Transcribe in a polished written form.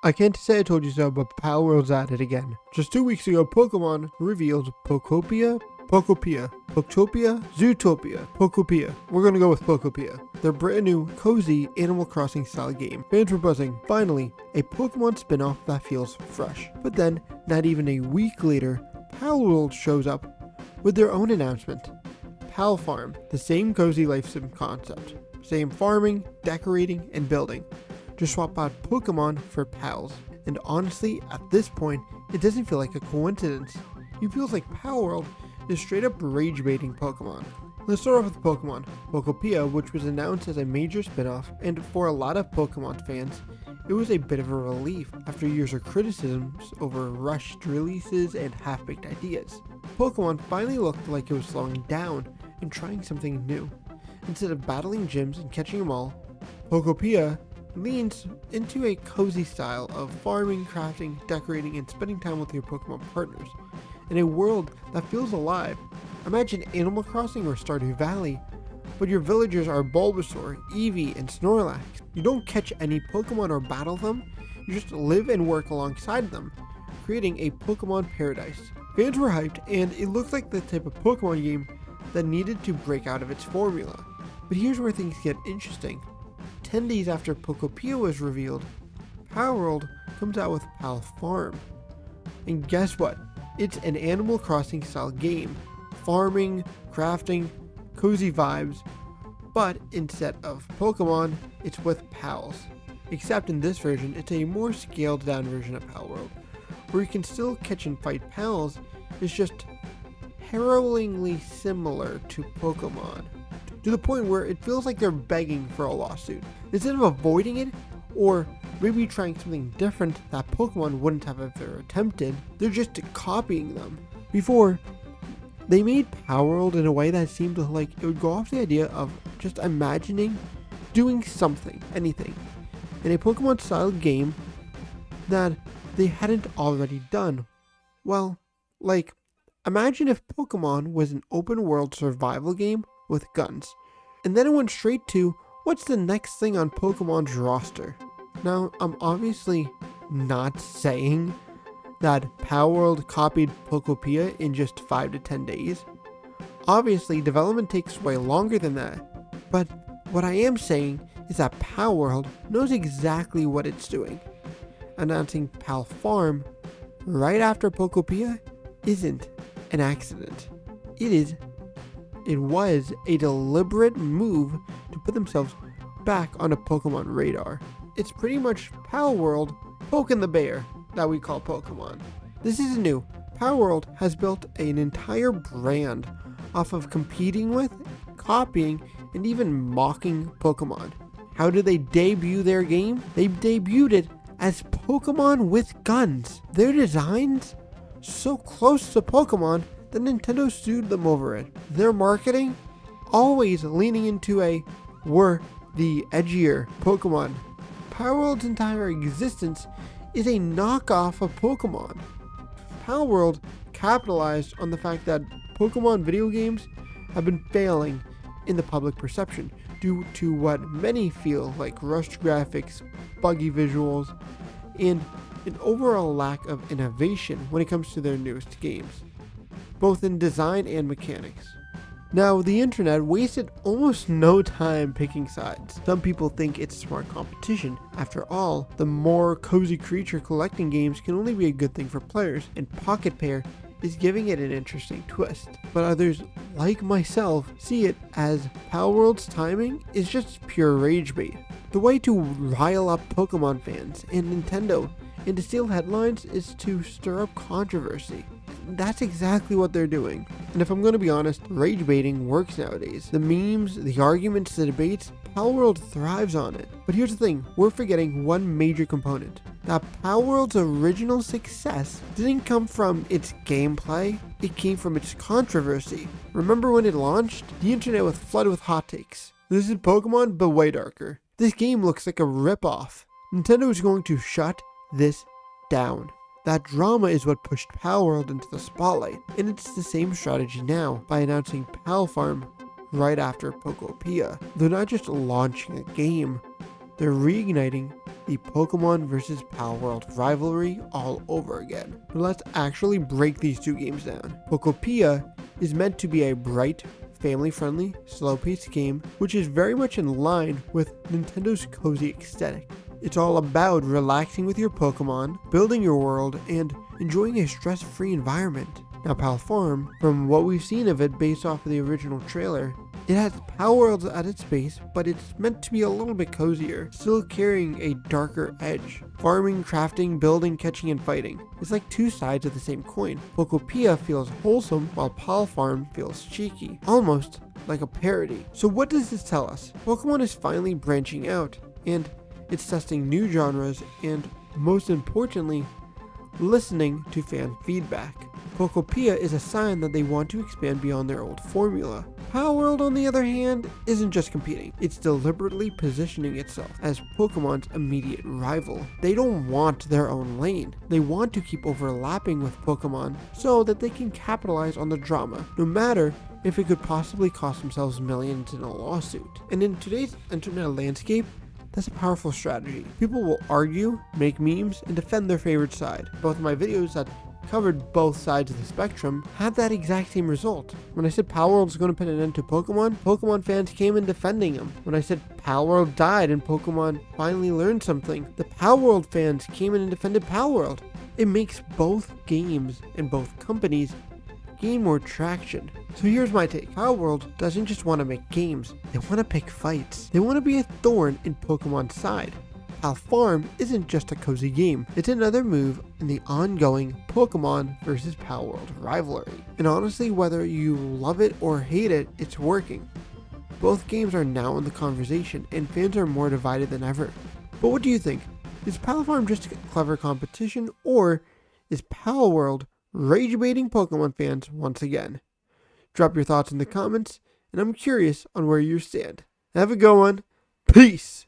I can't say I told you so, but Palworld's at it again. Just 2 weeks ago, Pokemon revealed Pocopia, Pocopia, Zootopia, Pocopia. We're gonna go with Pocopia. Their brand new, cozy Animal Crossing style game. Fans were buzzing. Finally, a Pokemon spin-off that feels fresh. But then, not even a week later, Palworld shows up with their own announcement. Pal Farm, the same cozy life sim concept. Same farming, decorating, and building. Just swap out Pokemon for pals. And honestly, at this point, it doesn't feel like a coincidence. It feels like Palworld is straight up rage baiting Pokemon. Let's start off with Pokemon. Pocopia, which was announced as a major spin-off, and for a lot of Pokemon fans, it was a bit of a relief after years of criticisms over rushed releases and half-baked ideas. Pokemon finally looked like it was slowing down and trying something new. Instead of battling gyms and catching them all, Pocopia leans into a cozy style of farming, crafting, decorating, and spending time with your Pokemon partners in a world that feels alive. Imagine Animal Crossing or Stardew Valley, but your villagers are Bulbasaur, Eevee, and Snorlax. You don't catch any Pokemon or battle them, you just live and work alongside them, creating a Pokemon paradise. Fans were hyped, and it looked like the type of Pokemon game that needed to break out of its formula. But here's where things get interesting. 10 days after Pocopia was revealed, Palworld comes out with Pal Farm. And guess what? It's an Animal Crossing style game. Farming, crafting, cozy vibes, but instead of Pokemon, it's with pals. Except in this version, it's a more scaled down version of Palworld, where you can still catch and fight pals, it's just harrowingly similar to Pokemon, to the point where it feels like they're begging for a lawsuit. Instead of avoiding it, or maybe trying something different that Pokemon wouldn't have ever attempted, they're just copying them. Before, they made Palworld in a way that seemed like it would go off the idea of just imagining doing something, anything, in a Pokemon style game that they hadn't already done. Well, like, imagine if Pokemon was an open world survival game with guns, and then it went straight to, what's the next thing on Pokemon's roster? Now, I'm obviously not saying that Palworld copied Pocopia in just 5 to 10 days. Obviously, development takes way longer than that, but what I am saying is that Palworld knows exactly what it's doing. Announcing Pal Farm right after Pocopia isn't an accident. It was a deliberate move to put themselves back on a Pokemon radar. It's pretty much Palworld poking the bear that we call Pokemon. This isn't new. Palworld has built an entire brand off of competing with, copying, and even mocking Pokemon. How did they debut their game? They debuted it as Pokemon with guns. Their designs so close to Pokemon that Nintendo sued them over it. Their marketing always leaning into we're the edgier Pokemon. Palworld's entire existence is a knockoff of Pokemon. Palworld capitalized on the fact that Pokemon video games have been failing in the public perception due to what many feel like rushed graphics, buggy visuals, and an overall lack of innovation when it comes to their newest games, both in design and mechanics. Now, the internet wasted almost no time picking sides. Some people think it's smart competition. After all, the more cozy creature collecting games can only be a good thing for players, and Pocket Pair is giving it an interesting twist. But others, like myself, see it as Palworld's timing is just pure rage bait. The way to rile up Pokemon fans and Nintendo and to steal headlines is to stir up controversy. That's exactly what they're doing. And if I'm going to be honest, rage baiting works nowadays. The memes, the arguments, the debates, Palworld thrives on it. But here's the thing, we're forgetting one major component. That Palworld's original success didn't come from its gameplay, it came from its controversy. Remember when it launched? The internet was flooded with hot takes. This is Pokemon, but way darker. This game looks like a ripoff. Nintendo is going to shut this down. That drama is what pushed Palworld into the spotlight, and it's the same strategy now by announcing Pal Farm right after Pocopia. They're not just launching a game, they're reigniting the Pokemon versus Palworld rivalry all over again. But let's actually break these two games down. Pocopia is meant to be a bright, family-friendly, slow-paced game, which is very much in line with Nintendo's cozy aesthetic. It's all about relaxing with your Pokemon, building your world, and enjoying a stress-free environment. Now, Pal Farm, from what we've seen of it based off of the original trailer, it has Palworlds at its base, but it's meant to be a little bit cozier, still carrying a darker edge. Farming, crafting, building, catching, and fighting. It's like two sides of the same coin. Pocopia feels wholesome, while Pal Farm feels cheeky, almost like a parody. So what does this tell us? Pokemon is finally branching out, and it's testing new genres, and most importantly, listening to fan feedback. Pocopia is a sign that they want to expand beyond their old formula. Palworld, on the other hand, isn't just competing. It's deliberately positioning itself as Pokemon's immediate rival. They don't want their own lane. They want to keep overlapping with Pokemon so that they can capitalize on the drama, no matter if it could possibly cost themselves millions in a lawsuit. And in today's internet landscape, that's a powerful strategy. People will argue, make memes, and defend their favorite side. Both of my videos that covered both sides of the spectrum had that exact same result. When I said Palworld was going to put an end to Pokemon, Pokemon fans came in defending them. When I said Palworld died and Pokemon finally learned something, the Palworld fans came in and defended Palworld. It makes both games and both companies gain more traction. So here's my take. Palworld doesn't just want to make games, they want to pick fights. They want to be a thorn in Pokemon's side. Pal Farm isn't just a cozy game, it's another move in the ongoing Pokemon versus Palworld rivalry. And honestly, whether you love it or hate it, it's working. Both games are now in the conversation, and fans are more divided than ever. But what do you think? Is Pal Farm just a clever competition, or is Palworld rage-baiting Pokemon fans once again? Drop your thoughts in the comments, and I'm curious on where you stand. Have a good one. Peace!